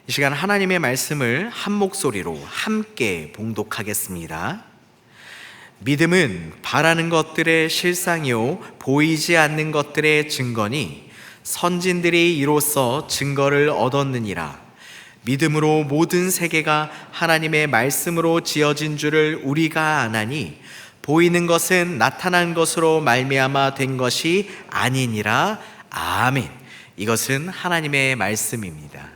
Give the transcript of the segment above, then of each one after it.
이 시간 하나님의 말씀을 한 목소리로 함께 봉독하겠습니다. 믿음은 바라는 것들의 실상이요 보이지 않는 것들의 증거니 선진들이 이로써 증거를 얻었느니라. 믿음으로 모든 세계가 하나님의 말씀으로 지어진 줄을 우리가 아나니 보이는 것은 나타난 것으로 말미암아 된 것이 아니니라. 아멘. 이것은 하나님의 말씀입니다.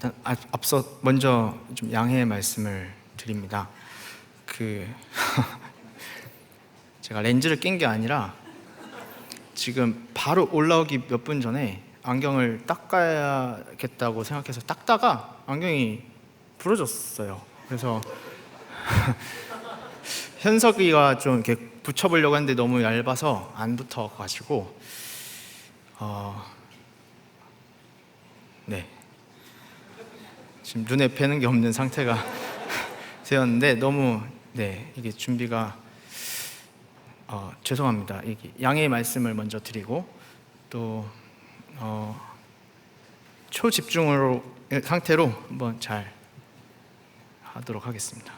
일단 앞서 먼저 좀 양해의 말씀을 드립니다. 제가 렌즈를 낀 게 아니라 지금 바로 올라오기 몇 분 전에 안경을 닦아야겠다고 생각해서 닦다가 안경이 부러졌어요. 그래서 현석이가 좀 이렇게 붙여보려고 했는데 너무 얇아서 안 붙어가지고 네, 지금 눈에 뵈는 게 없는 상태가 되었는데 너무 이게 준비가 죄송합니다. 이게 양해의 말씀을 먼저 드리고 또 초집중으로 상태로 한번 잘 하도록 하겠습니다.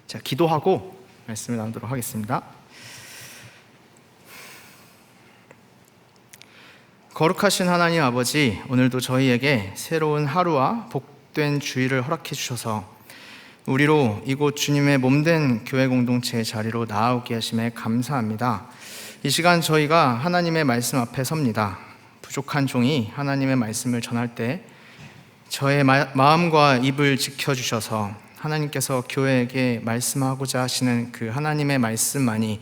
자, 기도하고 말씀을 나누도록 하겠습니다. 거룩하신 하나님 아버지, 오늘도 저희에게 새로운 하루와 복된 주일을 허락해 주셔서 우리로 이곳 주님의 몸된 교회 공동체의 자리로 나아오게 하심에 감사합니다. 이 시간 저희가 하나님의 말씀 앞에 섭니다. 부족한 종이 하나님의 말씀을 전할 때 저의 마음과 입을 지켜주셔서 하나님께서 교회에게 말씀하고자 하시는 그 하나님의 말씀만이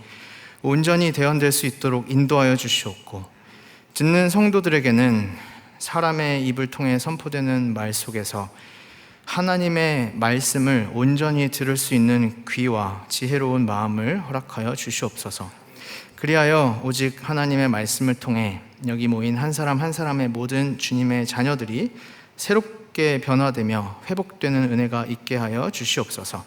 온전히 대언될 수 있도록 인도하여 주시옵고, 듣는 성도들에게는 사람의 입을 통해 선포되는 말 속에서 하나님의 말씀을 온전히 들을 수 있는 귀와 지혜로운 마음을 허락하여 주시옵소서. 그리하여 오직 하나님의 말씀을 통해 여기 모인 한 사람 한 사람의 모든 주님의 자녀들이 새롭게 변화되며 회복되는 은혜가 있게 하여 주시옵소서.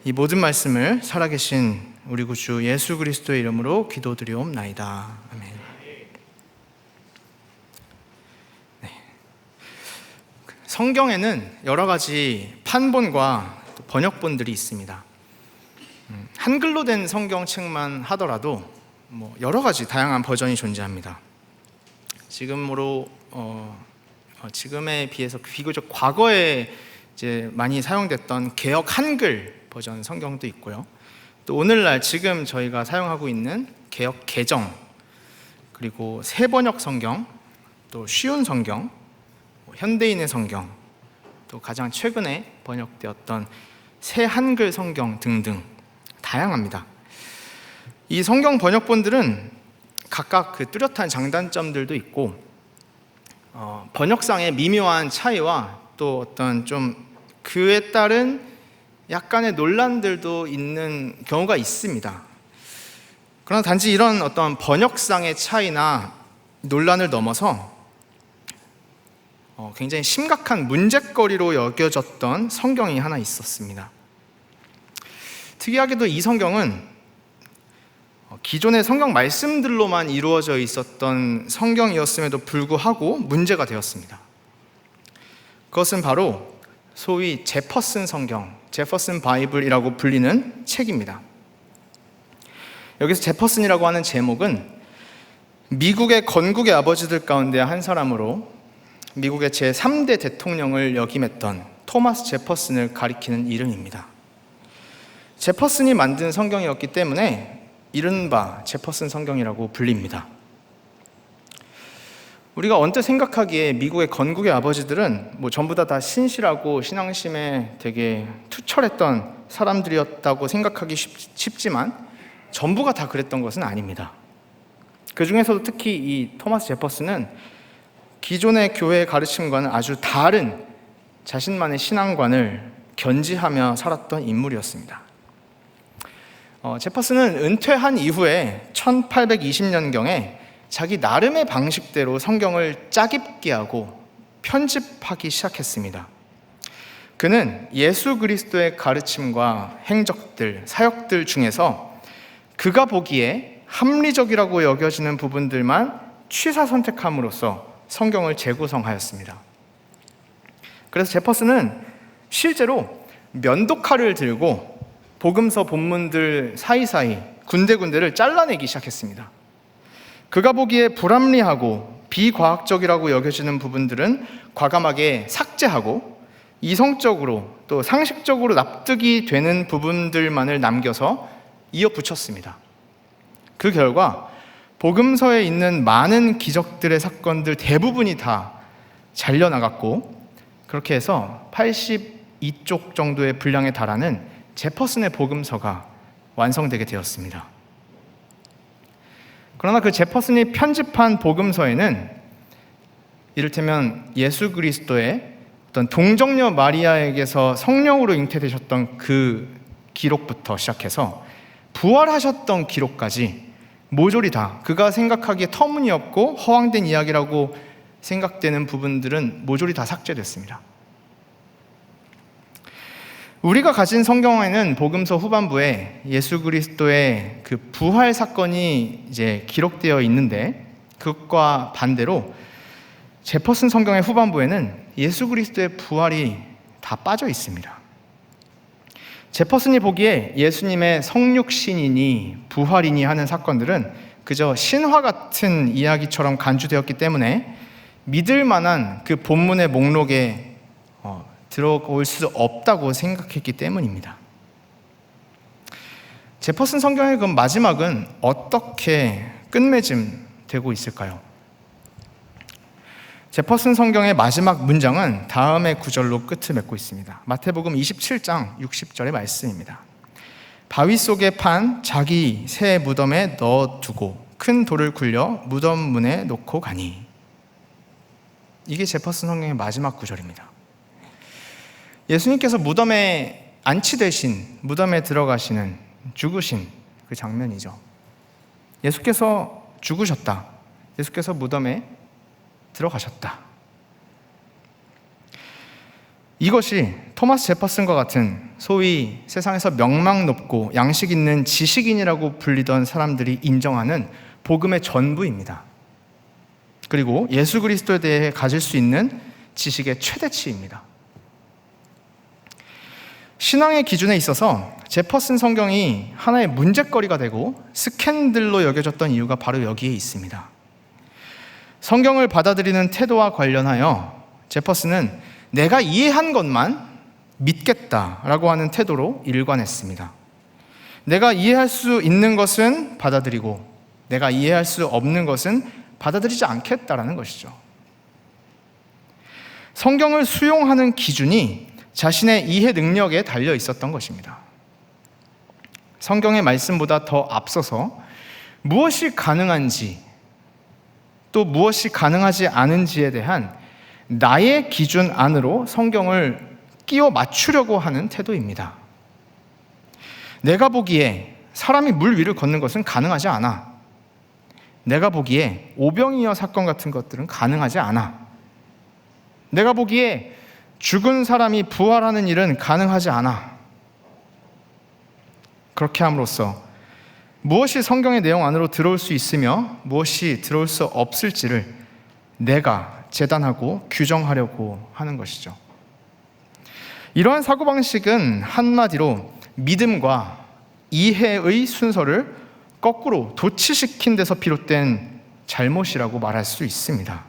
이 모든 말씀을 살아계신 우리 구주 예수 그리스도의 이름으로 기도드리옵나이다. 아멘. 성경에는 여러 가지 판본과 번역본들이 있습니다. 한글로 된 성경책만 하더라도 여러 가지 다양한 버전이 존재합니다. 지금에 비해서 비교적 과거에 이제 많이 사용됐던 개역 한글 버전 성경도 있고요. 또 오늘날 지금 저희가 사용하고 있는 개역 개정, 그리고 새 번역 성경, 또 쉬운 성경, 현대인의 성경, 또 가장 최근에 번역되었던 새 한글 성경 등등 다양합니다. 이 성경 번역본들은 각각 그 뚜렷한 장단점들도 있고 번역상의 미묘한 차이와 또 어떤 좀 그에 따른 약간의 논란들도 있는 경우가 있습니다. 그러나 단지 이런 어떤 번역상의 차이나 논란을 넘어서 굉장히 심각한 문제거리로 여겨졌던 성경이 하나 있었습니다. 특이하게도 이 성경은 기존의 성경 말씀들로만 이루어져 있었던 성경이었음에도 불구하고 문제가 되었습니다. 그것은 바로 소위 제퍼슨 성경, 제퍼슨 바이블이라고 불리는 책입니다. 여기서 제퍼슨이라고 하는 제목은 미국의 건국의 아버지들 가운데 한 사람으로 미국의 제3대 대통령을 역임했던 토마스 제퍼슨을 가리키는 이름입니다. 제퍼슨이 만든 성경이었기 때문에 이른바 제퍼슨 성경이라고 불립니다. 우리가 언뜻 생각하기에 미국의 건국의 아버지들은 전부 다 신실하고 신앙심에 되게 투철했던 사람들이었다고 생각하기 쉽지만 전부가 다 그랬던 것은 아닙니다. 그 중에서도 특히 이 토마스 제퍼슨은 기존의 교회의 가르침과는 아주 다른 자신만의 신앙관을 견지하며 살았던 인물이었습니다. 제퍼슨은 은퇴한 이후에 1820년경에 자기 나름의 방식대로 성경을 짜깁기 하고 편집하기 시작했습니다. 그는 예수 그리스도의 가르침과 행적들, 사역들 중에서 그가 보기에 합리적이라고 여겨지는 부분들만 취사 선택함으로써 성경을 재구성하였습니다. 그래서 제퍼슨은 실제로 면도칼을 들고 복음서 본문들 사이사이 군데군데를 잘라내기 시작했습니다. 그가 보기에 불합리하고 비과학적이라고 여겨지는 부분들은 과감하게 삭제하고 이성적으로 또 상식적으로 납득이 되는 부분들만을 남겨서 이어붙였습니다. 그 결과 복음서에 있는 많은 기적들의 사건들 대부분이 다 잘려나갔고, 그렇게 해서 82쪽 정도의 분량에 달하는 제퍼슨의 복음서가 완성되게 되었습니다. 그러나 그 제퍼슨이 편집한 복음서에는 이를테면 예수 그리스도의 어떤 동정녀 마리아에게서 성령으로 잉태되셨던 그 기록부터 시작해서 부활하셨던 기록까지 모조리 다 그가 생각하기에 터무니없고 허황된 이야기라고 생각되는 부분들은 모조리 다 삭제됐습니다. 우리가 가진 성경에는 복음서 후반부에 예수 그리스도의 그 부활 사건이 이제 기록되어 있는데, 그것과 반대로 제퍼슨 성경의 후반부에는 예수 그리스도의 부활이 다 빠져 있습니다. 제퍼슨이 보기에 예수님의 성육신이니 부활이니 하는 사건들은 그저 신화 같은 이야기처럼 간주되었기 때문에 믿을 만한 그 본문의 목록에 들어올 수 없다고 생각했기 때문입니다. 제퍼슨 성경의 그 마지막은 어떻게 끝맺음되고 있을까요? 제퍼슨 성경의 마지막 문장은 다음의 구절로 끝을 맺고 있습니다. 마태복음 27장 60절의 말씀입니다. 바위 속에 판 자기 새 무덤에 넣어두고 큰 돌을 굴려 무덤 문에 놓고 가니. 이게 제퍼슨 성경의 마지막 구절입니다. 예수님께서 무덤에 안치되신, 무덤에 들어가시는, 죽으신 그 장면이죠. 예수께서 죽으셨다. 예수께서 무덤에 들어가셨다. 이것이 토마스 제퍼슨과 같은 소위 세상에서 명망 높고 양식 있는 지식인이라고 불리던 사람들이 인정하는 복음의 전부입니다. 그리고 예수 그리스도에 대해 가질 수 있는 지식의 최대치입니다. 신앙의 기준에 있어서 제퍼슨 성경이 하나의 문제거리가 되고 스캔들로 여겨졌던 이유가 바로 여기에 있습니다. 성경을 받아들이는 태도와 관련하여 제퍼슨은 내가 이해한 것만 믿겠다라고 하는 태도로 일관했습니다. 내가 이해할 수 있는 것은 받아들이고 내가 이해할 수 없는 것은 받아들이지 않겠다라는 것이죠. 성경을 수용하는 기준이 자신의 이해 능력에 달려 있었던 것입니다. 성경의 말씀보다 더 앞서서 무엇이 가능한지 또 무엇이 가능하지 않은지에 대한 나의 기준 안으로 성경을 끼워 맞추려고 하는 태도입니다. 내가 보기에 사람이 물 위를 걷는 것은 가능하지 않아. 내가 보기에 오병이어 사건 같은 것들은 가능하지 않아. 내가 보기에 죽은 사람이 부활하는 일은 가능하지 않아. 그렇게 함으로써 무엇이 성경의 내용 안으로 들어올 수 있으며 무엇이 들어올 수 없을지를 내가 재단하고 규정하려고 하는 것이죠. 이러한 사고방식은 한마디로 믿음과 이해의 순서를 거꾸로 도치시킨 데서 비롯된 잘못이라고 말할 수 있습니다.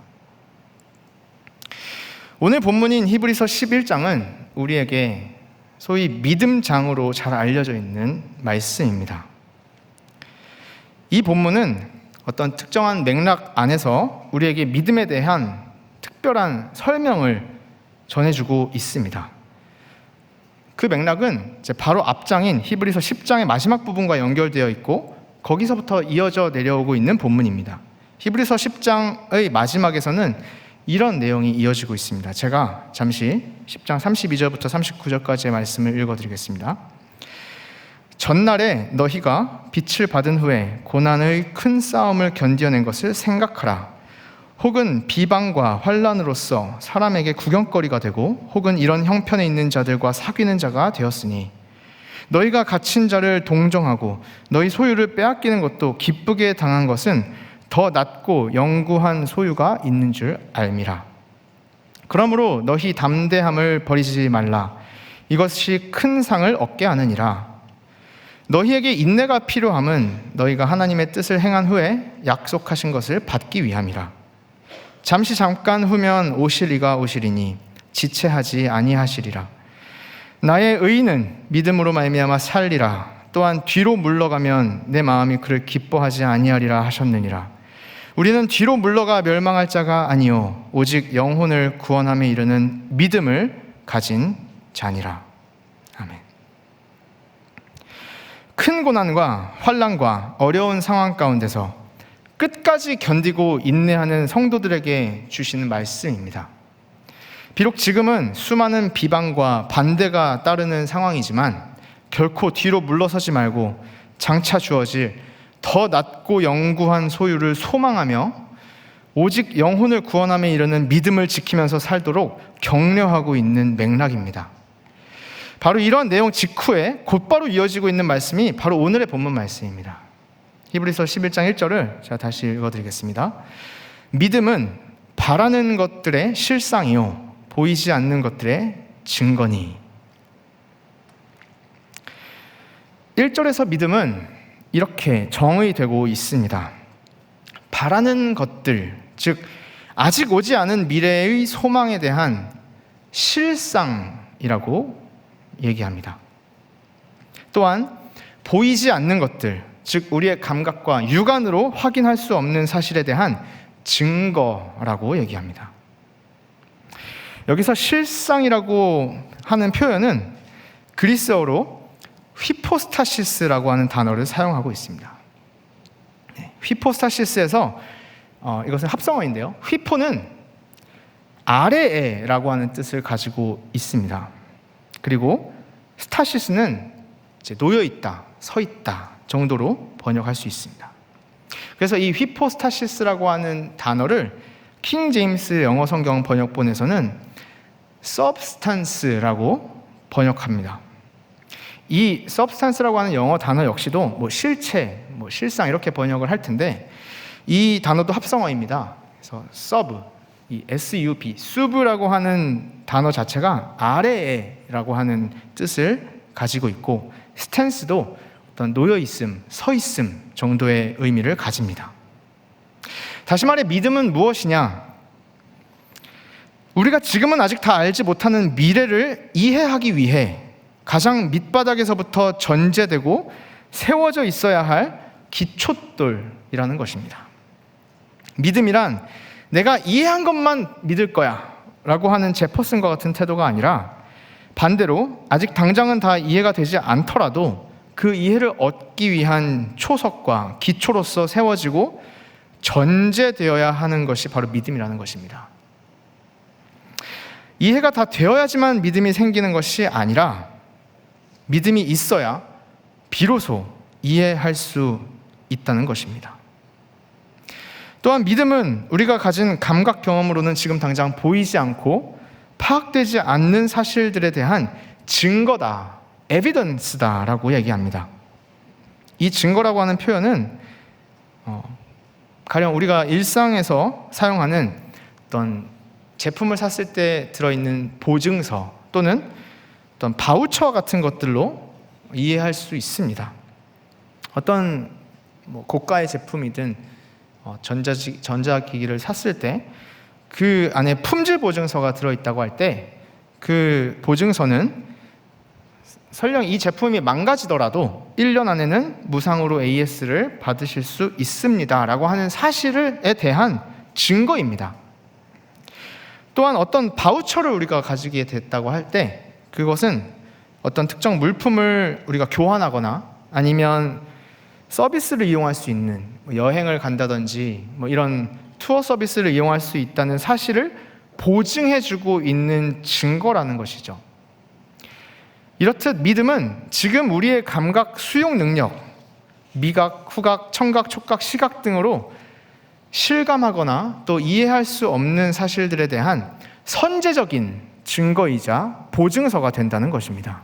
오늘 본문인 히브리서 11장은 우리에게 소위 믿음장으로 잘 알려져 있는 말씀입니다. 이 본문은 어떤 특정한 맥락 안에서 우리에게 믿음에 대한 특별한 설명을 전해주고 있습니다. 그 맥락은 바로 앞장인 히브리서 10장의 마지막 부분과 연결되어 있고 거기서부터 이어져 내려오고 있는 본문입니다. 히브리서 10장의 마지막에서는 이런 내용이 이어지고 있습니다. 제가 잠시 10장 32절부터 39절까지의 말씀을 읽어드리겠습니다. 전날에 너희가 빛을 받은 후에 고난의 큰 싸움을 견뎌낸 것을 생각하라. 혹은 비방과 환난으로서 사람에게 구경거리가 되고 혹은 이런 형편에 있는 자들과 사귀는 자가 되었으니 너희가 갇힌 자를 동정하고 너희 소유를 빼앗기는 것도 기쁘게 당한 것은 더 낫고 영구한 소유가 있는 줄 알미라. 그러므로 너희 담대함을 버리지 말라. 이것이 큰 상을 얻게 하느니라. 너희에게 인내가 필요함은 너희가 하나님의 뜻을 행한 후에 약속하신 것을 받기 위함이라. 잠시 잠깐 후면 오실 이가 오시리니 지체하지 아니하시리라. 나의 의인은 믿음으로 말미암아 살리라. 또한 뒤로 물러가면 내 마음이 그를 기뻐하지 아니하리라 하셨느니라. 우리는 뒤로 물러가 멸망할 자가 아니요 오직 영혼을 구원함에 이르는 믿음을 가진 자니라. 아멘. 큰 고난과 환난과 어려운 상황 가운데서 끝까지 견디고 인내하는 성도들에게 주시는 말씀입니다. 비록 지금은 수많은 비방과 반대가 따르는 상황이지만 결코 뒤로 물러서지 말고 장차 주어질 더 낮고 영구한 소유를 소망하며 오직 영혼을 구원함에 이르는 믿음을 지키면서 살도록 격려하고 있는 맥락입니다. 바로 이러한 내용 직후에 곧바로 이어지고 있는 말씀이 바로 오늘의 본문 말씀입니다. 히브리서 11장 1절을 제가 다시 읽어드리겠습니다. 믿음은 바라는 것들의 실상이요 보이지 않는 것들의 증거니. 1절에서 믿음은 이렇게 정의되고 있습니다. 바라는 것들, 즉 아직 오지 않은 미래의 소망에 대한 실상이라고 얘기합니다. 또한 보이지 않는 것들, 즉 우리의 감각과 육안으로 확인할 수 없는 사실에 대한 증거라고 얘기합니다. 여기서 실상이라고 하는 표현은 그리스어로 휘포스타시스라고 하는 단어를 사용하고 있습니다. 휘포스타시스에서 이것은 합성어인데요. 휘포는 아래에라고 하는 뜻을 가지고 있습니다. 그리고 스타시스는 이제 놓여있다, 서있다 정도로 번역할 수 있습니다. 그래서 이 휘포스타시스라고 하는 단어를 킹 제임스 영어 성경 번역본에서는 substance라고 번역합니다. 이 substance라고 하는 영어 단어 역시도 실체, 실상 이렇게 번역을 할 텐데 이 단어도 합성어입니다. 그래서 sub, 이 SUB, sub라고 하는 단어 자체가 아래에라고 하는 뜻을 가지고 있고 stance도 어떤 놓여있음, 서있음 정도의 의미를 가집니다. 다시 말해 믿음은 무엇이냐? 우리가 지금은 아직 다 알지 못하는 미래를 이해하기 위해 가장 밑바닥에서부터 전제되고 세워져 있어야 할 기초돌이라는 것입니다. 믿음이란 내가 이해한 것만 믿을 거야 라고 하는 제퍼슨과 같은 태도가 아니라 반대로 아직 당장은 다 이해가 되지 않더라도 그 이해를 얻기 위한 초석과 기초로서 세워지고 전제되어야 하는 것이 바로 믿음이라는 것입니다. 이해가 다 되어야지만 믿음이 생기는 것이 아니라 믿음이 있어야 비로소 이해할 수 있다는 것입니다. 또한 믿음은 우리가 가진 감각 경험으로는 지금 당장 보이지 않고 파악되지 않는 사실들에 대한 증거다, 에비던스다라고 얘기합니다. 이 증거라고 하는 표현은 가령 우리가 일상에서 사용하는 어떤 제품을 샀을 때 들어있는 보증서 또는 어떤 바우처 같은 것들로 이해할 수 있습니다. 어떤 고가의 제품이든 전자기기를 샀을 때 그 안에 품질 보증서가 들어있다고 할 때 그 보증서는 설령 이 제품이 망가지더라도 1년 안에는 무상으로 AS를 받으실 수 있습니다 라고 하는 사실에 대한 증거입니다. 또한 어떤 바우처를 우리가 가지게 됐다고 할 때 그것은 어떤 특정 물품을 우리가 교환하거나 아니면 서비스를 이용할 수 있는 여행을 간다든지 이런 투어 서비스를 이용할 수 있다는 사실을 보증해주고 있는 증거라는 것이죠. 이렇듯 믿음은 지금 우리의 감각 수용 능력, 미각, 후각, 청각, 촉각, 시각 등으로 실감하거나 또 이해할 수 없는 사실들에 대한 선제적인 증거이자 보증서가 된다는 것입니다.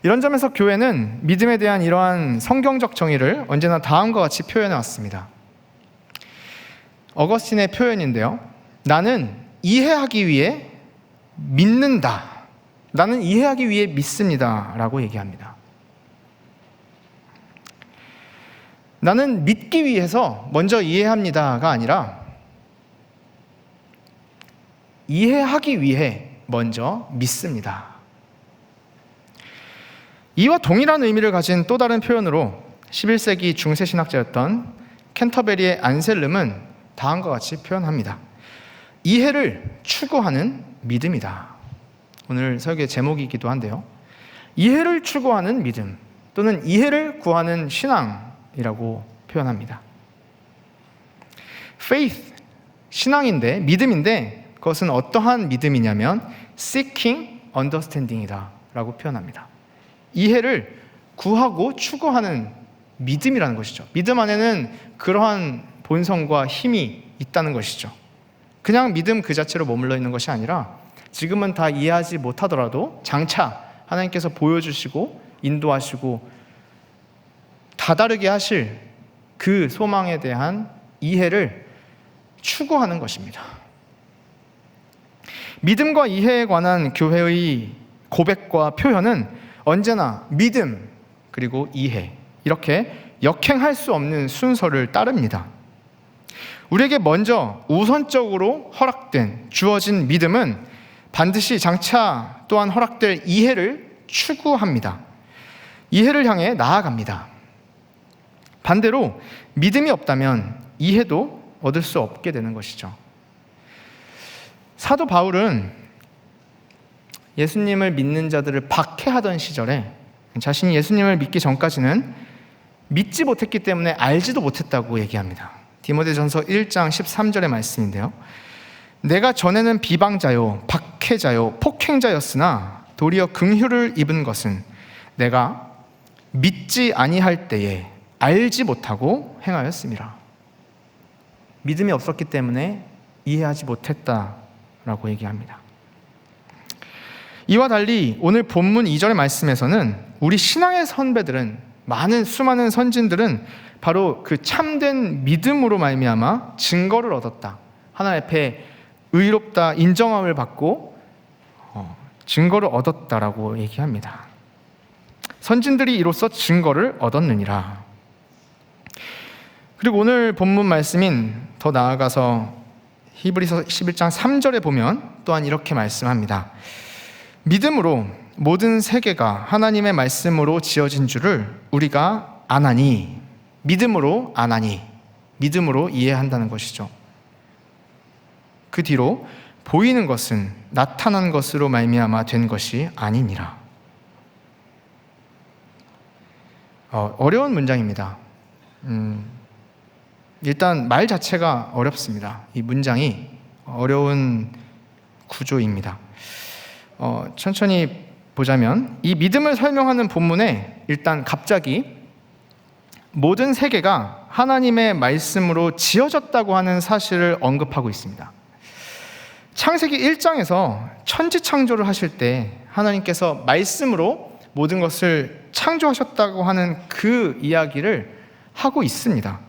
이런 점에서 교회는 믿음에 대한 이러한 성경적 정의를 언제나 다음과 같이 표현해 왔습니다. 어거스틴의 표현인데요. 나는 이해하기 위해 믿는다. 나는 이해하기 위해 믿습니다. 라고 얘기합니다. 나는 믿기 위해서 먼저 이해합니다가 아니라 이해하기 위해 먼저 믿습니다. 이와 동일한 의미를 가진 또 다른 표현으로 11세기 중세 신학자였던 캔터베리의 안셀름은 다음과 같이 표현합니다. 이해를 추구하는 믿음이다. 오늘 설교의 제목이기도 한데요. 이해를 추구하는 믿음 또는 이해를 구하는 신앙이라고 표현합니다. faith, 신앙인데 믿음인데 그것은 어떠한 믿음이냐면 seeking understanding이다 라고 표현합니다. 이해를 구하고 추구하는 믿음이라는 것이죠. 믿음 안에는 그러한 본성과 힘이 있다는 것이죠. 그냥 믿음 그 자체로 머물러 있는 것이 아니라 지금은 다 이해하지 못하더라도 장차 하나님께서 보여주시고 인도하시고 다다르게 하실 그 소망에 대한 이해를 추구하는 것입니다. 믿음과 이해에 관한 교회의 고백과 표현은 언제나 믿음 그리고 이해 이렇게 역행할 수 없는 순서를 따릅니다. 우리에게 먼저 우선적으로 허락된 주어진 믿음은 반드시 장차 또한 허락될 이해를 추구합니다. 이해를 향해 나아갑니다. 반대로 믿음이 없다면 이해도 얻을 수 없게 되는 것이죠. 사도 바울은 예수님을 믿는 자들을 박해하던 시절에 자신이 예수님을 믿기 전까지는 믿지 못했기 때문에 알지도 못했다고 얘기합니다. 디모데전서 1장 13절의 말씀인데요. 내가 전에는 비방자요, 박해자요, 폭행자였으나 도리어 긍휼을 입은 것은 내가 믿지 아니할 때에 알지 못하고 행하였습니다. 믿음이 없었기 때문에 이해하지 못했다라고 얘기합니다. 이와 달리 오늘 본문 2절의 말씀에서는 우리 신앙의 선배들은 수많은 선진들은 바로 그 참된 믿음으로 말미암아 증거를 얻었다. 하나님 앞에 의롭다 인정함을 받고 증거를 얻었다라고 얘기합니다. 선진들이 이로써 증거를 얻었느니라. 그리고 오늘 본문 말씀인 더 나아가서 히브리서 11장 3절에 보면 또한 이렇게 말씀합니다. 믿음으로 모든 세계가 하나님의 말씀으로 지어진 줄을 우리가 아나니, 믿음으로 아나니, 믿음으로 이해한다는 것이죠. 그 뒤로 보이는 것은 나타난 것으로 말미암아 된 것이 아니니라. 어려운 문장입니다. 일단 말 자체가 어렵습니다. 이 문장이 어려운 구조입니다. 천천히 보자면 이 믿음을 설명하는 본문에 일단 갑자기 모든 세계가 하나님의 말씀으로 지어졌다고 하는 사실을 언급하고 있습니다. 창세기 1장에서 천지창조를 하실 때 하나님께서 말씀으로 모든 것을 창조하셨다고 하는 그 이야기를 하고 있습니다.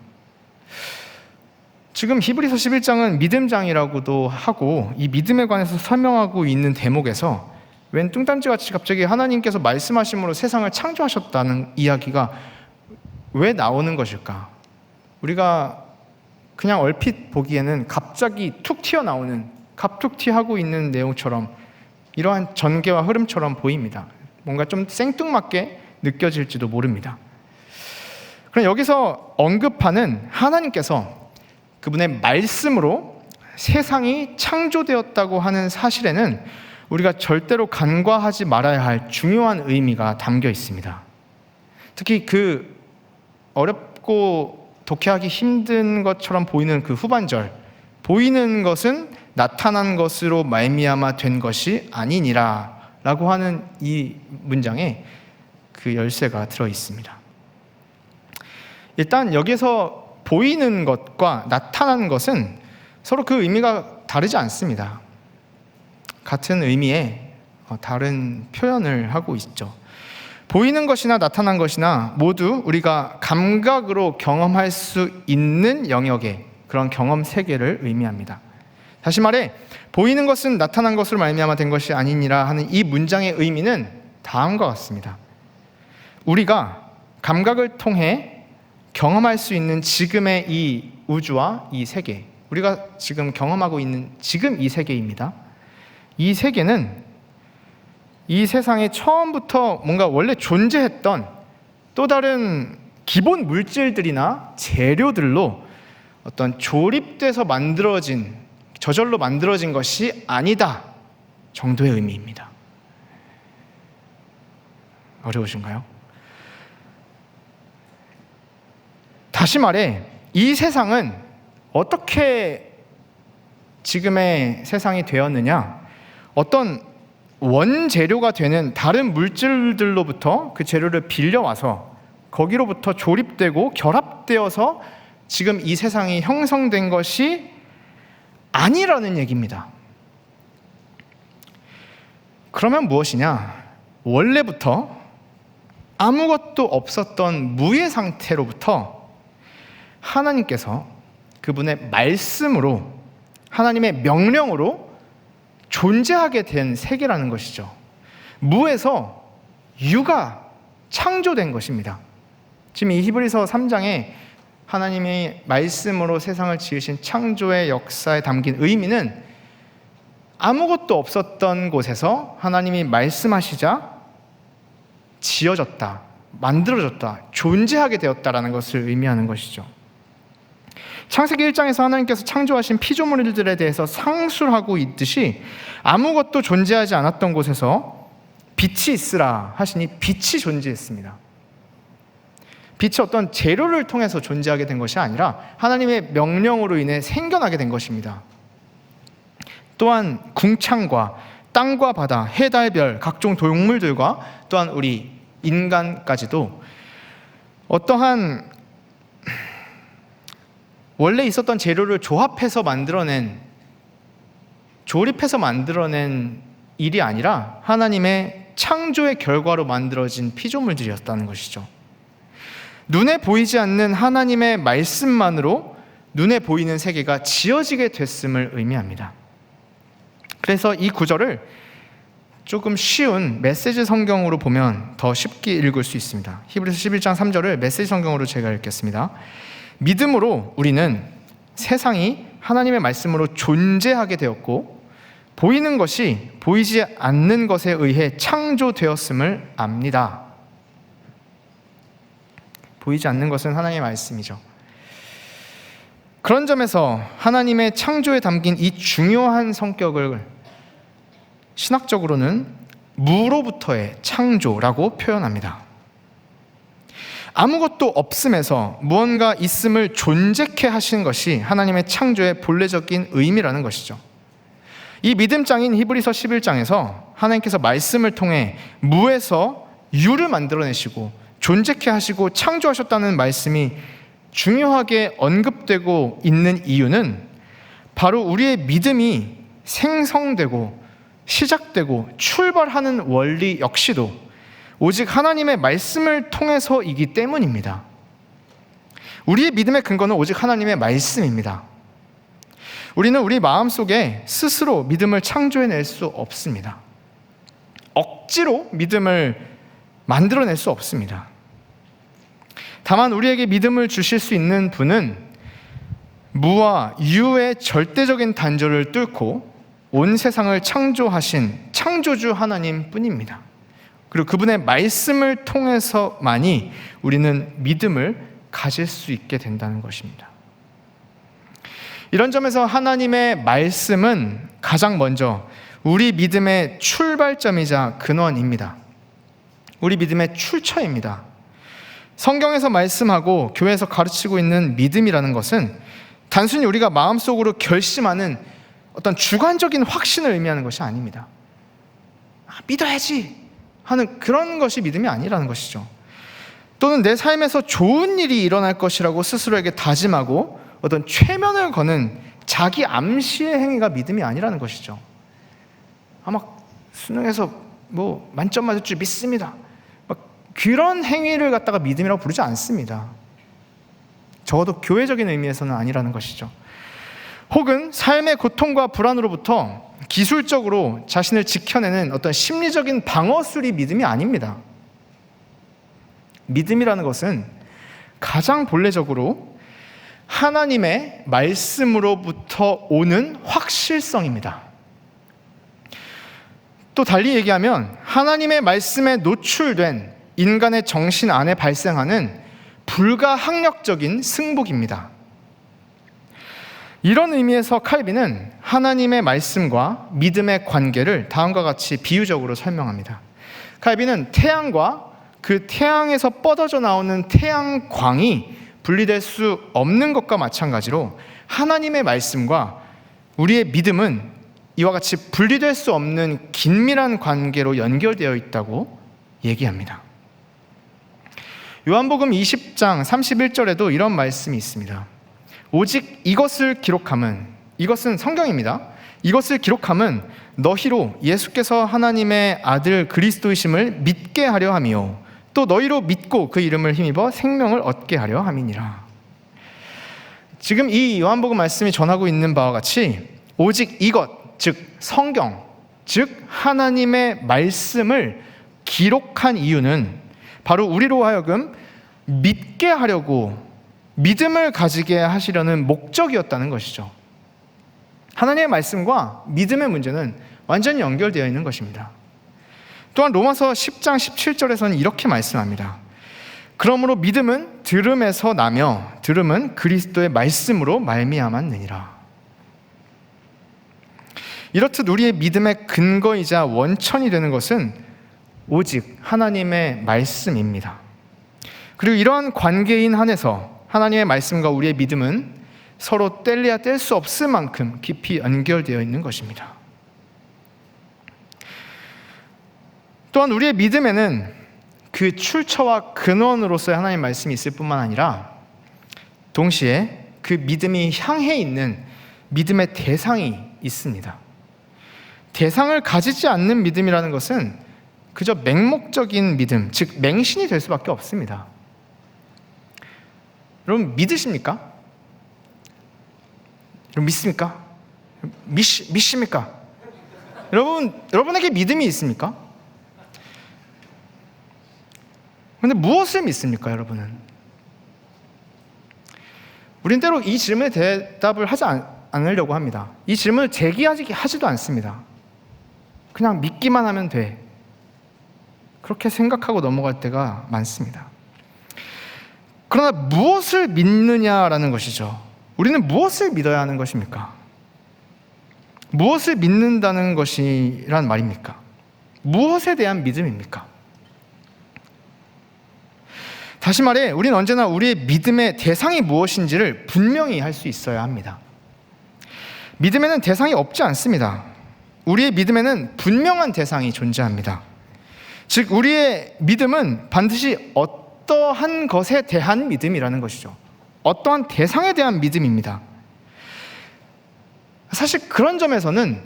지금 히브리서 11장은 믿음장이라고도 하고 이 믿음에 관해서 설명하고 있는 대목에서 웬 뚱딴지같이 갑자기 하나님께서 말씀하심으로 세상을 창조하셨다는 이야기가 왜 나오는 것일까? 우리가 그냥 얼핏 보기에는 갑자기 툭 튀어나오는 갑툭튀하고 있는 내용처럼 이러한 전개와 흐름처럼 보입니다. 뭔가 좀 생뚱맞게 느껴질지도 모릅니다. 그럼 여기서 언급하는 하나님께서 그분의 말씀으로 세상이 창조되었다고 하는 사실에는 우리가 절대로 간과하지 말아야 할 중요한 의미가 담겨 있습니다. 특히 그 어렵고 독해하기 힘든 것처럼 보이는 그 후반절, 보이는 것은 나타난 것으로 말미암아 된 것이 아니니라 라고 하는 이 문장에 그 열쇠가 들어 있습니다. 일단 여기서 보이는 것과 나타난 것은 서로 그 의미가 다르지 않습니다. 같은 의미의 다른 표현을 하고 있죠. 보이는 것이나 나타난 것이나 모두 우리가 감각으로 경험할 수 있는 영역의 그런 경험 세계를 의미합니다. 다시 말해 보이는 것은 나타난 것으로 말미암아 된 것이 아니니라 하는 이 문장의 의미는 다음과 같습니다. 우리가 감각을 통해 경험할 수 있는 지금의 이 우주와 이 세계, 우리가 지금 경험하고 있는 지금 이 세계입니다. 이 세계는 이 세상에 처음부터 뭔가 원래 존재했던 또 다른 기본 물질들이나 재료들로 어떤 조립돼서 만들어진, 저절로 만들어진 것이 아니다 정도의 의미입니다. 어려우신가요? 다시 말해 이 세상은 어떻게 지금의 세상이 되었느냐? 어떤 원재료가 되는 다른 물질들로부터 그 재료를 빌려와서 거기로부터 조립되고 결합되어서 지금 이 세상이 형성된 것이 아니라는 얘기입니다. 그러면 무엇이냐? 원래부터 아무것도 없었던 무의 상태로부터 하나님께서 그분의 말씀으로, 하나님의 명령으로 존재하게 된 세계라는 것이죠. 무에서 유가 창조된 것입니다. 지금 이 히브리서 3장에 하나님의 말씀으로 세상을 지으신 창조의 역사에 담긴 의미는 아무것도 없었던 곳에서 하나님이 말씀하시자 지어졌다, 만들어졌다, 존재하게 되었다라는 것을 의미하는 것이죠. 창세기 1장에서 하나님께서 창조하신 피조물들에 대해서 상술하고 있듯이 아무것도 존재하지 않았던 곳에서 빛이 있으라 하시니 빛이 존재했습니다. 빛이 어떤 재료를 통해서 존재하게 된 것이 아니라 하나님의 명령으로 인해 생겨나게 된 것입니다. 또한 궁창과 땅과 바다, 해, 달, 별, 각종 동물들과 또한 우리 인간까지도 어떠한 원래 있었던 재료를 조립해서 만들어낸 일이 아니라 하나님의 창조의 결과로 만들어진 피조물들이었다는 것이죠. 눈에 보이지 않는 하나님의 말씀만으로 눈에 보이는 세계가 지어지게 됐음을 의미합니다. 그래서 이 구절을 조금 쉬운 메시지 성경으로 보면 더 쉽게 읽을 수 있습니다. 히브리서 11장 3절을 메시지 성경으로 제가 읽겠습니다. 믿음으로 우리는 세상이 하나님의 말씀으로 존재하게 되었고 보이는 것이 보이지 않는 것에 의해 창조되었음을 압니다. 보이지 않는 것은 하나님의 말씀이죠. 그런 점에서 하나님의 창조에 담긴 이 중요한 성격을 신학적으로는 무로부터의 창조라고 표현합니다. 아무것도 없음에서 무언가 있음을 존재케 하신 것이 하나님의 창조의 본래적인 의미라는 것이죠. 이 믿음장인 히브리서 11장에서 하나님께서 말씀을 통해 무에서 유를 만들어내시고 존재케 하시고 창조하셨다는 말씀이 중요하게 언급되고 있는 이유는 바로 우리의 믿음이 생성되고 시작되고 출발하는 원리 역시도 오직 하나님의 말씀을 통해서이기 때문입니다. 우리의 믿음의 근거는 오직 하나님의 말씀입니다. 우리는 우리 마음속에 스스로 믿음을 창조해낼 수 없습니다. 억지로 믿음을 만들어낼 수 없습니다. 다만 우리에게 믿음을 주실 수 있는 분은 무와 유의 절대적인 단절을 뚫고 온 세상을 창조하신 창조주 하나님 뿐입니다. 그리고 그분의 말씀을 통해서만이 우리는 믿음을 가질 수 있게 된다는 것입니다. 이런 점에서 하나님의 말씀은 가장 먼저 우리 믿음의 출발점이자 근원입니다. 우리 믿음의 출처입니다. 성경에서 말씀하고 교회에서 가르치고 있는 믿음이라는 것은 단순히 우리가 마음속으로 결심하는 어떤 주관적인 확신을 의미하는 것이 아닙니다. 믿어야지 하는 그런 것이 믿음이 아니라는 것이죠. 또는 내 삶에서 좋은 일이 일어날 것이라고 스스로에게 다짐하고 어떤 최면을 거는 자기 암시의 행위가 믿음이 아니라는 것이죠. 아마 수능에서 만점 맞을 줄 믿습니다. 그런 행위를 갖다가 믿음이라고 부르지 않습니다. 적어도 교회적인 의미에서는 아니라는 것이죠. 혹은 삶의 고통과 불안으로부터 기술적으로 자신을 지켜내는 어떤 심리적인 방어술이 믿음이 아닙니다. 믿음이라는 것은 가장 본래적으로 하나님의 말씀으로부터 오는 확실성입니다. 또 달리 얘기하면 하나님의 말씀에 노출된 인간의 정신 안에 발생하는 불가항력적인 승복입니다. 이런 의미에서 칼빈은 하나님의 말씀과 믿음의 관계를 다음과 같이 비유적으로 설명합니다. 칼빈은 태양과 그 태양에서 뻗어져 나오는 태양광이 분리될 수 없는 것과 마찬가지로 하나님의 말씀과 우리의 믿음은 이와 같이 분리될 수 없는 긴밀한 관계로 연결되어 있다고 얘기합니다. 요한복음 20장 31절에도 이런 말씀이 있습니다. 오직 이것을 기록함은, 이것은 성경입니다. 이것을 기록함은 너희로 예수께서 하나님의 아들 그리스도이심을 믿게 하려 함이요 또 너희로 믿고 그 이름을 힘입어 생명을 얻게 하려 함이니라. 지금 이 요한복음 말씀이 전하고 있는 바와 같이 오직 이것, 즉 성경, 즉 하나님의 말씀을 기록한 이유는 바로 우리로 하여금 믿게 하려고, 믿음을 가지게 하시려는 목적이었다는 것이죠. 하나님의 말씀과 믿음의 문제는 완전히 연결되어 있는 것입니다. 또한 로마서 10장 17절에서는 이렇게 말씀합니다. 그러므로 믿음은 들음에서 나며 들음은 그리스도의 말씀으로 말미암았느니라. 이렇듯 우리의 믿음의 근거이자 원천이 되는 것은 오직 하나님의 말씀입니다. 그리고 이러한 관계인 한에서 하나님의 말씀과 우리의 믿음은 서로 뗄래야 뗄 수 없을 만큼 깊이 연결되어 있는 것입니다. 또한 우리의 믿음에는 그 출처와 근원으로서의 하나님의 말씀이 있을 뿐만 아니라 동시에 그 믿음이 향해 있는 믿음의 대상이 있습니다. 대상을 가지지 않는 믿음이라는 것은 그저 맹목적인 믿음, 즉 맹신이 될 수밖에 없습니다. 여러분 믿으십니까? 여러분 믿습니까? 믿습니까? 여러분에게 믿음이 있습니까? 그런데 무엇을 믿습니까, 여러분은? 우린 때로 이 질문에 대답을 하지 않으려고 합니다. 이 질문을 제기하지도 않습니다. 그냥 믿기만 하면 돼. 그렇게 생각하고 넘어갈 때가 많습니다. 그러나 무엇을 믿느냐라는 것이죠. 우리는 무엇을 믿어야 하는 것입니까? 무엇을 믿는다는 것이란 말입니까? 무엇에 대한 믿음입니까? 다시 말해, 우리는 언제나 우리의 믿음의 대상이 무엇인지를 분명히 할 수 있어야 합니다. 믿음에는 대상이 없지 않습니다. 우리의 믿음에는 분명한 대상이 존재합니다. 즉, 우리의 믿음은 반드시 어떠한 것에 대한 믿음이라는 것이죠. 어떠한 대상에 대한 믿음입니다. 사실 그런 점에서는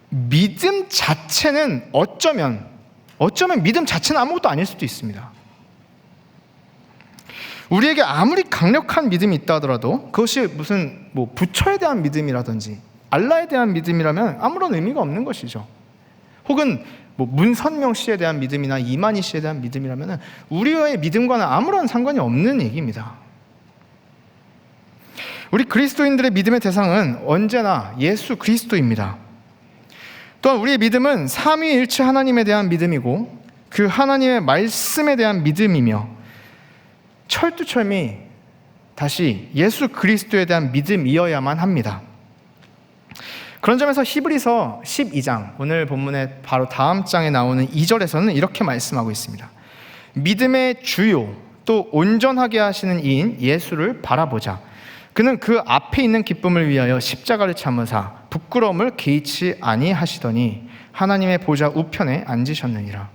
믿음 자체는 어쩌면 믿음 자체는 아무것도 아닐 수도 있습니다. 우리에게 아무리 강력한 믿음이 있다 하더라도 그것이 무슨 부처에 대한 믿음이라든지 알라에 대한 믿음이라면 아무런 의미가 없는 것이죠. 혹은 문선명 씨에 대한 믿음이나 이만희 씨에 대한 믿음이라면 우리의 믿음과는 아무런 상관이 없는 얘기입니다. 우리 그리스도인들의 믿음의 대상은 언제나 예수 그리스도입니다. 또한 우리의 믿음은 삼위일체 하나님에 대한 믿음이고 그 하나님의 말씀에 대한 믿음이며 철두철미 다시 예수 그리스도에 대한 믿음이어야만 합니다. 그런 점에서 히브리서 12장, 오늘 본문의 바로 다음 장에 나오는 2절에서는 이렇게 말씀하고 있습니다. 믿음의 주요 또 온전하게 하시는 이인 예수를 바라보자. 그는 그 앞에 있는 기쁨을 위하여 십자가를 참으사 부끄러움을 개의치 아니하시더니 하나님의 보좌 우편에 앉으셨느니라.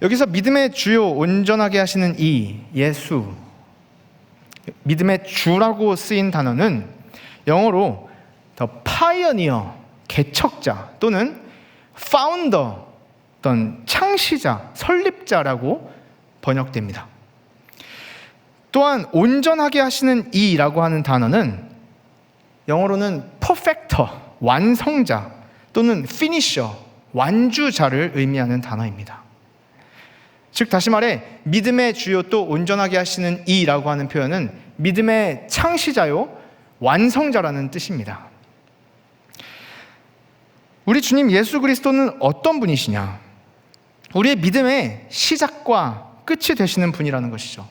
여기서 믿음의 주요 온전하게 하시는 이 예수, 믿음의 주라고 쓰인 단어는 영어로 the pioneer, 개척자 또는 founder, 어떤 창시자, 설립자라고 번역됩니다. 또한 온전하게 하시는 이라고 하는 단어는 영어로는 perfecter, 완성자 또는 finisher, 완주자를 의미하는 단어입니다. 즉 다시 말해 믿음의 주요 또 온전하게 하시는 이라고 하는 표현은 믿음의 창시자요 완성자라는 뜻입니다. 우리 주님 예수 그리스도는 어떤 분이시냐? 우리의 믿음의 시작과 끝이 되시는 분이라는 것이죠.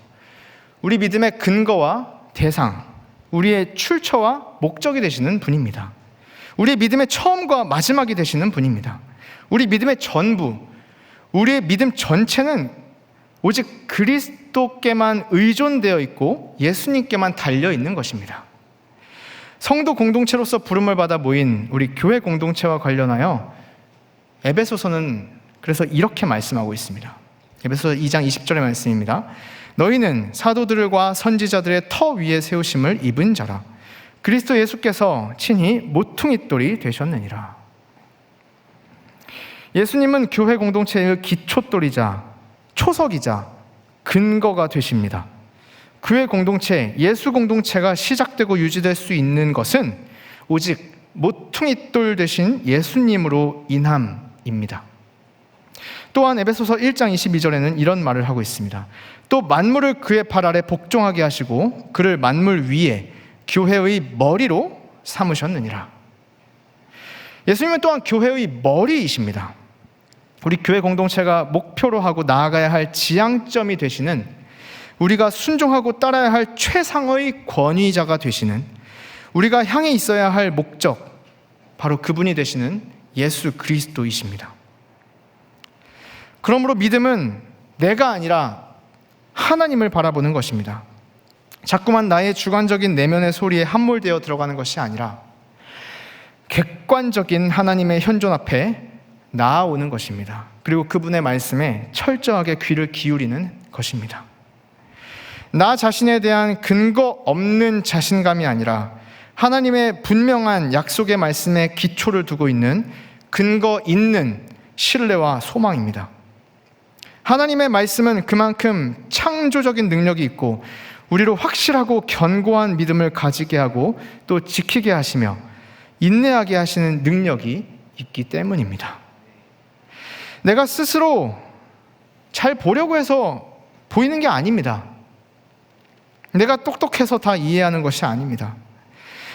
우리 믿음의 근거와 대상, 우리의 출처와 목적이 되시는 분입니다. 우리의 믿음의 처음과 마지막이 되시는 분입니다. 우리 믿음의 전부, 우리의 믿음 전체는 오직 그리스도께만 의존되어 있고 예수님께만 달려 있는 것입니다. 성도 공동체로서 부름을 받아 모인 우리 교회 공동체와 관련하여 에베소서는 그래서 이렇게 말씀하고 있습니다. 에베소서 2장 20절의 말씀입니다. 너희는 사도들과 선지자들의 터 위에 세우심을 입은 자라. 그리스도 예수께서 친히 모퉁이돌이 되셨느니라. 예수님은 교회 공동체의 기초돌이자 초석이자 근거가 되십니다. 교회 공동체, 예수 공동체가 시작되고 유지될 수 있는 것은 오직 모퉁이돌 되신 예수님으로 인함입니다. 또한 에베소서 1장 22절에는 이런 말을 하고 있습니다. 또 만물을 그의 발 아래 복종하게 하시고 그를 만물 위에 교회의 머리로 삼으셨느니라. 예수님은 또한 교회의 머리이십니다. 우리 교회 공동체가 목표로 하고 나아가야 할 지향점이 되시는, 우리가 순종하고 따라야 할 최상의 권위자가 되시는, 우리가 향해 있어야 할 목적, 바로 그분이 되시는 예수 그리스도이십니다. 그러므로 믿음은 내가 아니라 하나님을 바라보는 것입니다. 자꾸만 나의 주관적인 내면의 소리에 함몰되어 들어가는 것이 아니라 객관적인 하나님의 현존 앞에 나아오는 것입니다. 그리고 그분의 말씀에 철저하게 귀를 기울이는 것입니다. 나 자신에 대한 근거 없는 자신감이 아니라 하나님의 분명한 약속의 말씀에 기초를 두고 있는 근거 있는 신뢰와 소망입니다. 하나님의 말씀은 그만큼 창조적인 능력이 있고 우리로 확실하고 견고한 믿음을 가지게 하고 또 지키게 하시며 인내하게 하시는 능력이 있기 때문입니다. 내가 스스로 잘 보려고 해서 보이는 게 아닙니다. 내가 똑똑해서 다 이해하는 것이 아닙니다.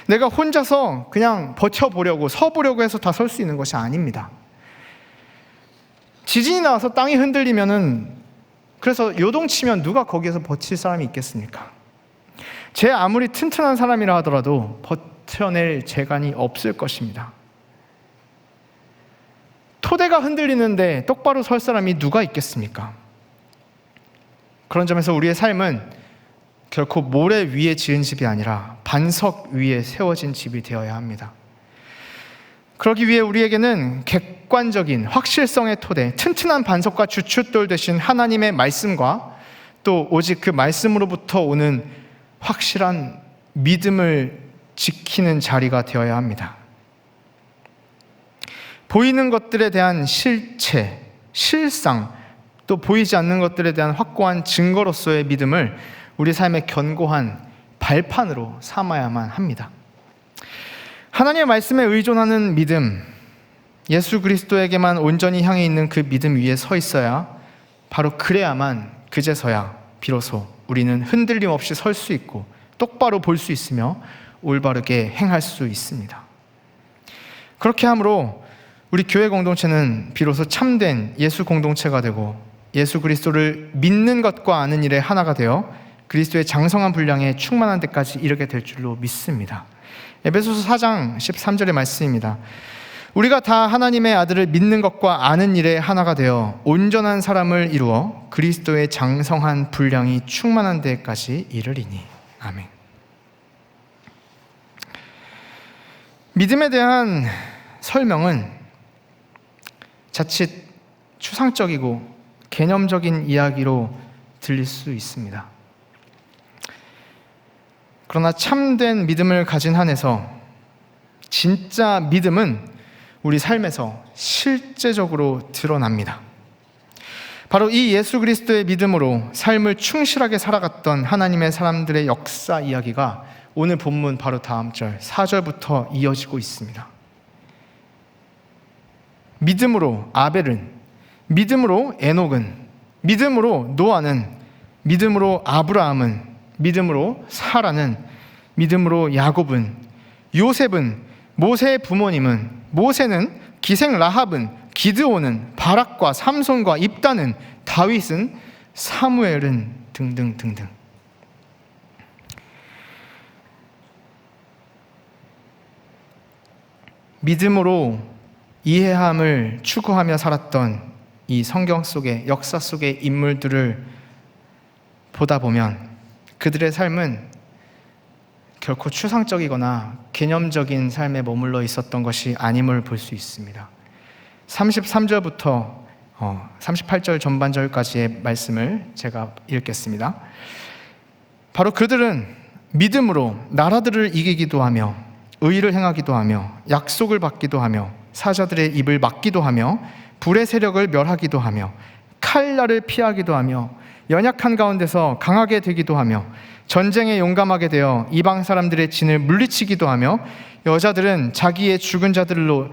내가 혼자서 그냥 버텨보려고, 서보려고 해서 다 설 수 있는 것이 아닙니다. 지진이 나와서 땅이 흔들리면은, 그래서 요동치면 누가 거기에서 버틸 사람이 있겠습니까? 제 아무리 튼튼한 사람이라 하더라도 버텨낼 재간이 없을 것입니다. 토대가 흔들리는데 똑바로 설 사람이 누가 있겠습니까? 그런 점에서 우리의 삶은 결코 모래 위에 지은 집이 아니라 반석 위에 세워진 집이 되어야 합니다. 그러기 위해 우리에게는 객관적인 확실성의 토대, 튼튼한 반석과 주춧돌 되신 하나님의 말씀과 또 오직 그 말씀으로부터 오는 확실한 믿음을 지키는 자리가 되어야 합니다. 보이는 것들에 대한 실체, 실상, 또 보이지 않는 것들에 대한 확고한 증거로서의 믿음을 우리 삶의 견고한 발판으로 삼아야만 합니다. 하나님의 말씀에 의존하는 믿음, 예수 그리스도에게만 온전히 향해 있는 그 믿음 위에 서 있어야, 바로 그래야만 그제서야 비로소 우리는 흔들림 없이 설 수 있고 똑바로 볼 수 있으며 올바르게 행할 수 있습니다. 그렇게 함으로 우리 교회 공동체는 비로소 참된 예수 공동체가 되고 예수 그리스도를 믿는 것과 아는 일에 하나가 되어 그리스도의 장성한 분량에 충만한 데까지 이르게 될 줄로 믿습니다. 에베소서 4장 13절의 말씀입니다. 우리가 다 하나님의 아들을 믿는 것과 아는 일에 하나가 되어 온전한 사람을 이루어 그리스도의 장성한 분량이 충만한 데까지 이르리니. 아멘. 믿음에 대한 설명은 자칫 추상적이고 개념적인 이야기로 들릴 수 있습니다. 그러나 참된 믿음을 가진 한에서 진짜 믿음은 우리 삶에서 실제적으로 드러납니다. 바로 이 예수 그리스도의 믿음으로 삶을 충실하게 살아갔던 하나님의 사람들의 역사 이야기가 오늘 본문 바로 다음 절 4절부터 이어지고 있습니다. 믿음으로 아벨은, 믿음으로 에녹은, 믿음으로 노아는, 믿음으로 아브라함은, 믿음으로 사라는, 믿음으로 야곱은, 요셉은, 모세의 부모님은, 모세는, 기생 라합은, 기드온은, 바락과 삼손과 입다는, 다윗은, 사무엘은 등등등등. 믿음으로 이해함을 추구하며 살았던 이 성경 속의 역사 속의 인물들을 보다 보면 그들의 삶은 결코 추상적이거나 개념적인 삶에 머물러 있었던 것이 아님을 볼 수 있습니다. 33절부터 38절 전반절까지의 말씀을 제가 읽겠습니다. 바로 그들은 믿음으로 나라들을 이기기도 하며 의를 행하기도 하며 약속을 받기도 하며 사자들의 입을 막기도 하며 불의 세력을 멸하기도 하며 칼날을 피하기도 하며 연약한 가운데서 강하게 되기도 하며 전쟁에 용감하게 되어 이방 사람들의 진을 물리치기도 하며 여자들은 자기의 죽은 자들로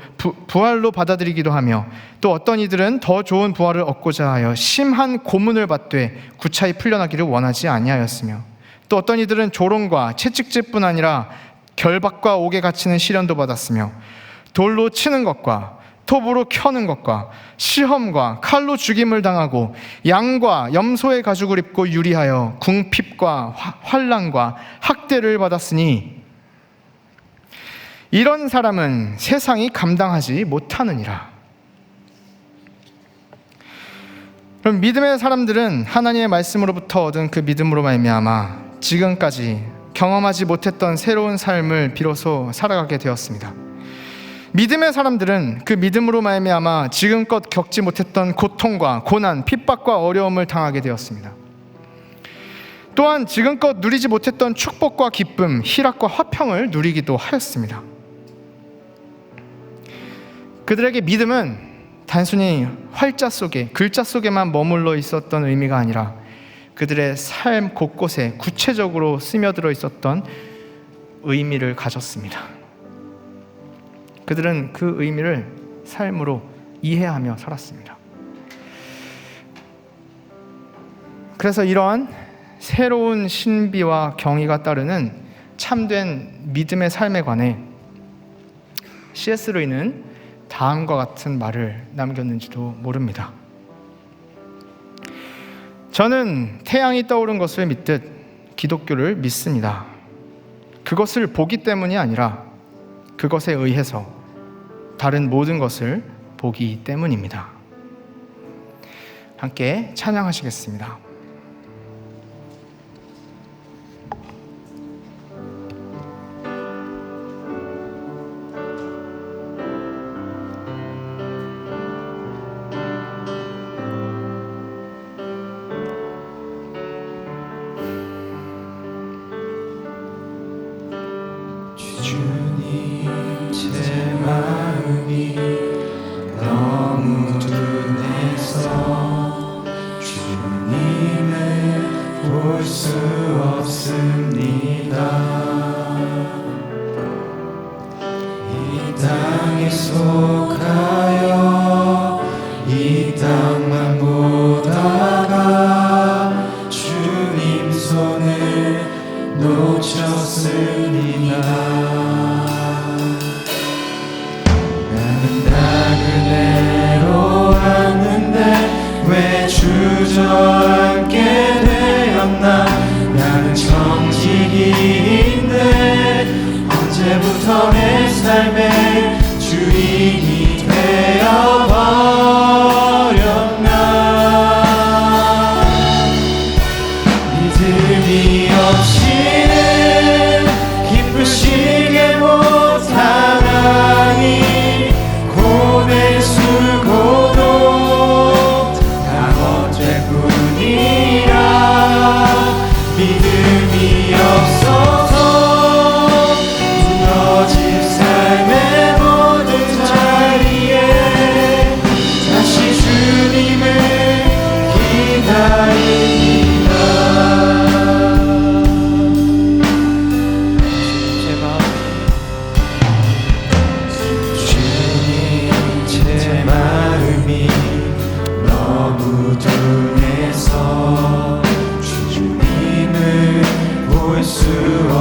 부활로 받아들이기도 하며 또 어떤 이들은 더 좋은 부활을 얻고자 하여 심한 고문을 받되 구차히 풀려나기를 원하지 아니하였으며 또 어떤 이들은 조롱과 채찍질뿐 아니라 결박과 옥에 갇히는 시련도 받았으며 돌로 치는 것과 톱으로 켜는 것과 시험과 칼로 죽임을 당하고 양과 염소의 가죽을 입고 유리하여 궁핍과 환난과 학대를 받았으니 이런 사람은 세상이 감당하지 못하느니라. 그럼 믿음의 사람들은 하나님의 말씀으로부터 얻은 그 믿음으로 말미암아 지금까지 경험하지 못했던 새로운 삶을 비로소 살아가게 되었습니다. 믿음의 사람들은 그 믿음으로 말미암아 지금껏 겪지 못했던 고통과 고난, 핍박과 어려움을 당하게 되었습니다. 또한 지금껏 누리지 못했던 축복과 기쁨, 희락과 화평을 누리기도 하였습니다. 그들에게 믿음은 단순히 활자 속에, 글자 속에만 머물러 있었던 의미가 아니라 그들의 삶 곳곳에 구체적으로 스며들어 있었던 의미를 가졌습니다. 그들은 그 의미를 삶으로 이해하며 살았습니다. 그래서 이러한 새로운 신비와 경의가 따르는 참된 믿음의 삶에 관해 C.S. 루이는 다음과 같은 말을 남겼는지도 모릅니다. 저는 태양이 떠오른 것을 믿듯 기독교를 믿습니다. 그것을 보기 때문이 아니라 그것에 의해서 다른 모든 것을 보기 때문입니다. 함께 찬양하시겠습니다. 주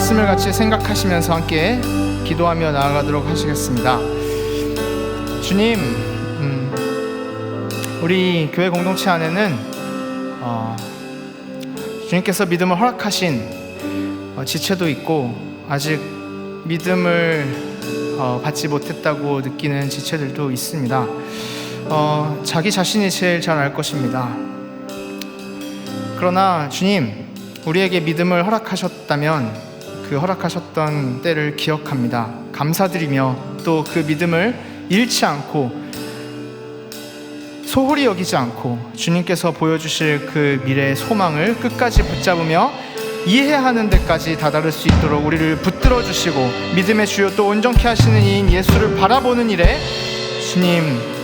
말씀을 같이 생각하시면서 함께 기도하며 나아가도록 하시겠습니다. 주님, 우리 교회 공동체 안에는 주님께서 믿음을 허락하신 지체도 있고 아직 믿음을 받지 못했다고 느끼는 지체들도 있습니다. 자기 자신이 제일 잘 알 것입니다. 그러나 주님, 우리에게 믿음을 허락하셨다면 그 허락하셨던 때를 기억합니다. 감사드리며 또 그 믿음을 잃지 않고 소홀히 여기지 않고 주님께서 보여주실 그 미래의 소망을 끝까지 붙잡으며 이해하는 데까지 다다를 수 있도록 우리를 붙들어 주시고 믿음의 주요 또 온전케 하시는 이인 예수를 바라보는 일에 주님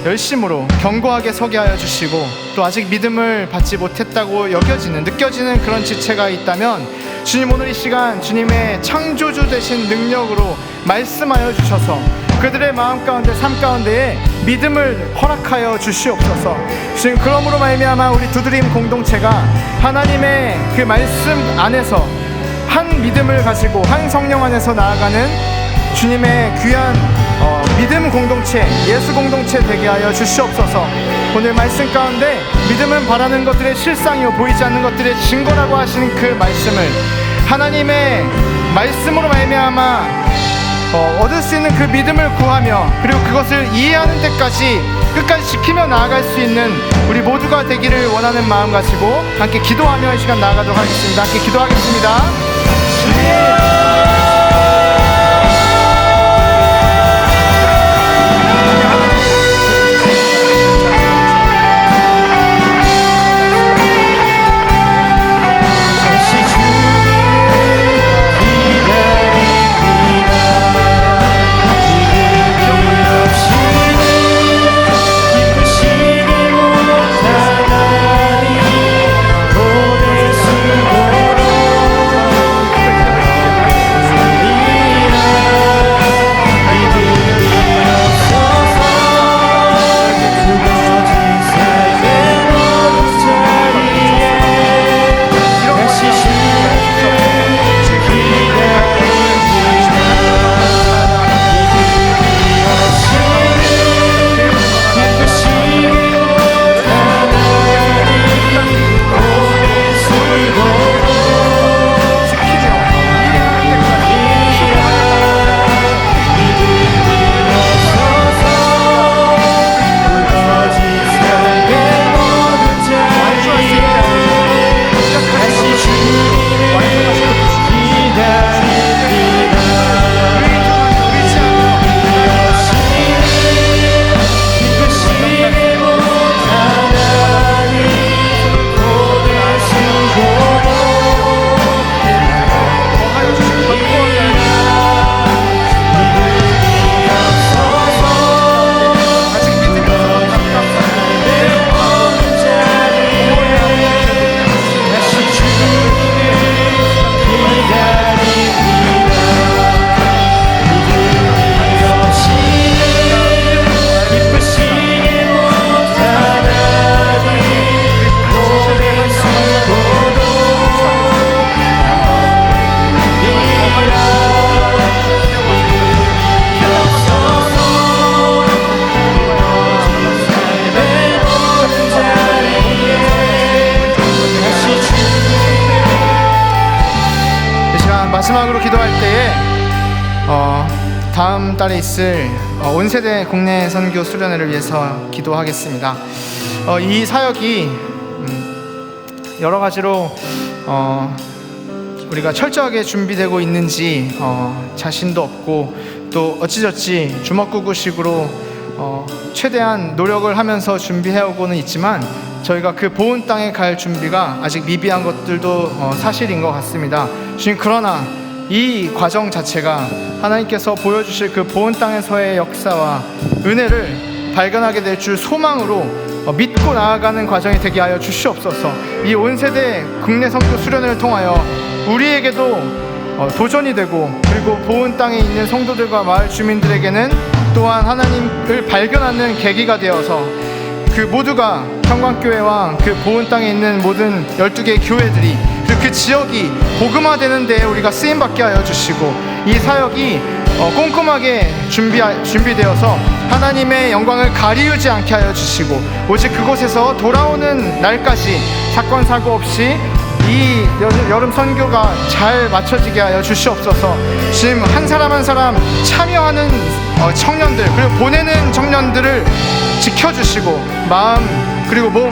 열심으로 견고하게 서게 하여 주시고, 또 아직 믿음을 받지 못했다고 느껴지는 그런 지체가 있다면 주님, 오늘 이 시간 주님의 창조주 되신 능력으로 말씀하여 주셔서 그들의 마음 가운데 삶 가운데에 믿음을 허락하여 주시옵소서. 주님, 그러므로 말미암아 우리 두드림 공동체가 하나님의 그 말씀 안에서 한 믿음을 가지고 한 성령 안에서 나아가는 주님의 귀한 믿음 공동체, 예수 공동체 되게 하여 주시옵소서. 오늘 말씀 가운데 믿음은 바라는 것들의 실상이요 보이지 않는 것들의 증거라고 하시는 그 말씀을 하나님의 말씀으로 말미암아 얻을 수 있는 그 믿음을 구하며 그리고 그것을 이해하는 데까지 끝까지 지키며 나아갈 수 있는 우리 모두가 되기를 원하는 마음 가지고 함께 기도하며 이 시간 나아가도록 하겠습니다. 함께 기도하겠습니다. 마지막으로 기도할 때에 다음 달에 있을 온세대 국내 선교 수련회를 위해서 기도하겠습니다. 이 사역이 여러 가지로 우리가 철저하게 준비되고 있는지 자신도 없고, 또 어찌저찌 주먹구구식으로 최대한 노력을 하면서 준비해오고는 있지만 저희가 그 보은 땅에 갈 준비가 아직 미비한 것들도 사실인 것 같습니다. 주님, 그러나 이 과정 자체가 하나님께서 보여주실 그 보은 땅에서의 역사와 은혜를 발견하게 될 줄 소망으로 믿고 나아가는 과정이 되게 하여 주시옵소서. 이 온세대 국내 선교 수련회를 통하여 우리에게도 도전이 되고, 그리고 보은 땅에 있는 성도들과 마을 주민들에게는 또한 하나님을 발견하는 계기가 되어서 그 모두가 평강교회와 그 보은 땅에 있는 모든 12개의 교회들이 그 지역이 복음화되는 데 우리가 쓰임받게 하여 주시고, 이 사역이 꼼꼼하게 준비되어서 하나님의 영광을 가리우지 않게 하여 주시고, 오직 그곳에서 돌아오는 날까지 사건 사고 없이 이 여름 선교가 잘 맞춰지게 하여 주시옵소서. 지금 한 사람 한 사람 참여하는 청년들, 그리고 보내는 청년들을 지켜주시고 마음 그리고 몸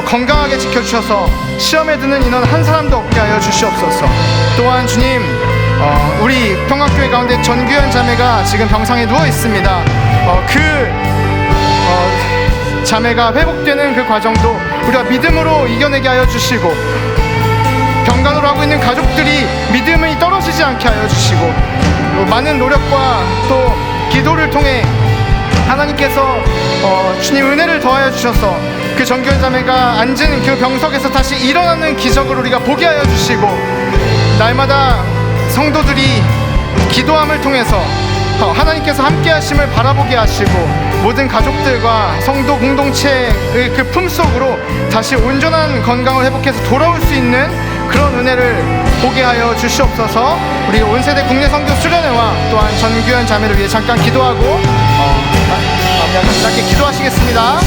건강하게 지켜주셔서 시험에 드는 인원 한 사람도 없게 하여 주시옵소서. 또한 주님, 우리 평강교회 가운데 전규현 자매가 지금 병상에 누워 있습니다. 자매가 회복되는 그 과정도 우리가 믿음으로 이겨내게 하여 주시고, 병간호로 하고 있는 가족들이 믿음이 떨어지지 않게 하여 주시고, 많은 노력과 또 기도를 통해 하나님께서 주님 은혜를 더하여 주셔서 그 정규현 자매가 앉은 그 병석에서 다시 일어나는 기적을 우리가 보게 하여 주시고, 날마다 성도들이 기도함을 통해서 하나님께서 함께 하심을 바라보게 하시고, 모든 가족들과 성도 공동체의 그 품속으로 다시 온전한 건강을 회복해서 돌아올 수 있는 그런 은혜를 보게 하여 주시옵소서. 우리 온세대 국내 선교 수련회와 또한 전규현 자매를 위해 잠깐 기도하고 짧게 기도하시겠습니다.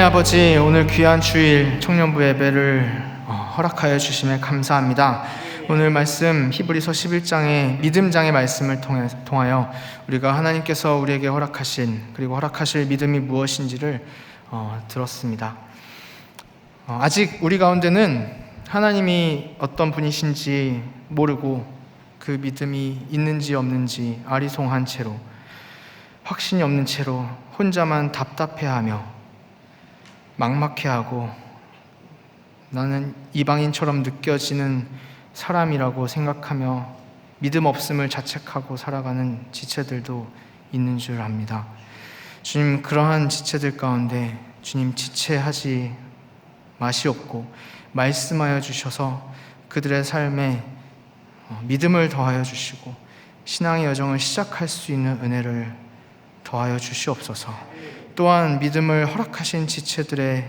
아버지, 오늘 귀한 주일 청년부 예배를 허락하여 주심에 감사합니다. 오늘 말씀 히브리서 11장의 믿음장의 말씀을 통하여 우리가 하나님께서 우리에게 허락하신 그리고 허락하실 믿음이 무엇인지를 들었습니다. 아직 우리 가운데는 하나님이 어떤 분이신지 모르고 그 믿음이 있는지 없는지 아리송한 채로, 확신이 없는 채로 혼자만 답답해하며 막막해하고 나는 이방인처럼 느껴지는 사람이라고 생각하며 믿음 없음을 자책하고 살아가는 지체들도 있는 줄 압니다. 주님, 그러한 지체들 가운데 주님 지체하지 마시옵고 말씀하여 주셔서 그들의 삶에 믿음을 더하여 주시고 신앙의 여정을 시작할 수 있는 은혜를 더하여 주시옵소서. 또한 믿음을 허락하신 지체들에게는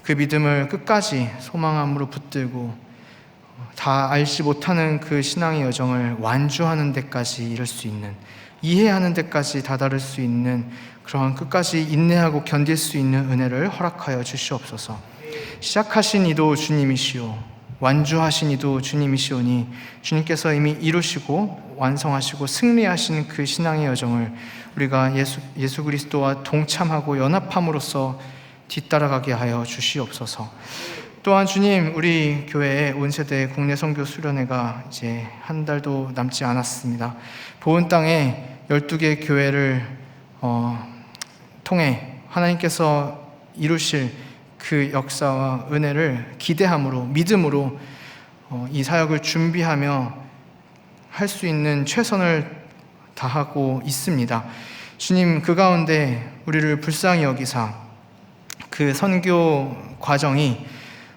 그 믿음을 끝까지 소망함으로 붙들고 다 알지 못하는 그 신앙의 여정을 완주하는 데까지 이를 수 있는, 이해하는 데까지 다다를 수 있는 그러한 끝까지 인내하고 견딜 수 있는 은혜를 허락하여 주시옵소서. 시작하신 이도 주님이시오 완주하신 이도 주님이시오니 주님께서 이미 이루시고 완성하시고 승리하신 그 신앙의 여정을 우리가 예수 그리스도와 동참하고 연합함으로써 뒤따라가게 하여 주시옵소서. 또한 주님, 우리 교회의 온 세대 국내 선교 수련회가 이제 한 달도 남지 않았습니다. 보은 땅에 12개 교회를 통해 하나님께서 이루실 그 역사와 은혜를 기대함으로, 믿음으로 이 사역을 준비하며 할 수 있는 최선을 다하고 있습니다. 주님, 그 가운데 우리를 불쌍히 여기사 그 선교 과정이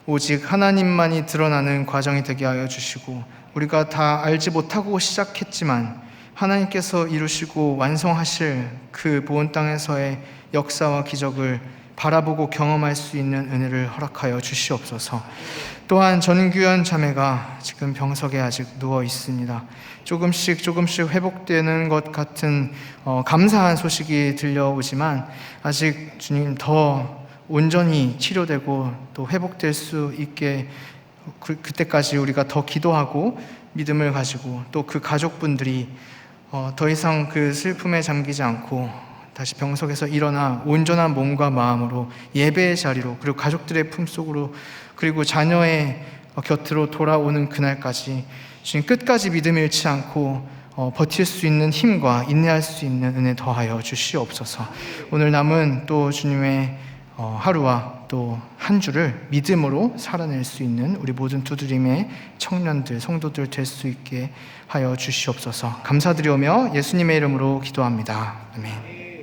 오직 하나님만이 드러나는 과정이 되게 하여 주시고, 우리가 다 알지 못하고 시작했지만 하나님께서 이루시고 완성하실 그 보온 땅에서의 역사와 기적을 바라보고 경험할 수 있는 은혜를 허락하여 주시옵소서. 또한 전규현 자매가 지금 병석에 아직 누워 있습니다. 조금씩 회복되는 것 같은 감사한 소식이 들려오지만 아직 주님 더 온전히 치료되고 또 회복될 수 있게 그때까지 우리가 더 기도하고 믿음을 가지고 또 그 가족분들이 더 이상 그 슬픔에 잠기지 않고 다시 병석에서 일어나 온전한 몸과 마음으로 예배의 자리로, 그리고 가족들의 품속으로, 그리고 자녀의 곁으로 돌아오는 그날까지 주님 끝까지 믿음 잃지 않고 버틸 수 있는 힘과 인내할 수 있는 은혜 더하여 주시옵소서. 오늘 남은 또 주님의 하루와 또 한 주를 믿음으로 살아낼 수 있는 우리 모든 두드림의 청년들, 성도들 될 수 있게 하여 주시옵소서. 감사드리오며 예수님의 이름으로 기도합니다. 아멘.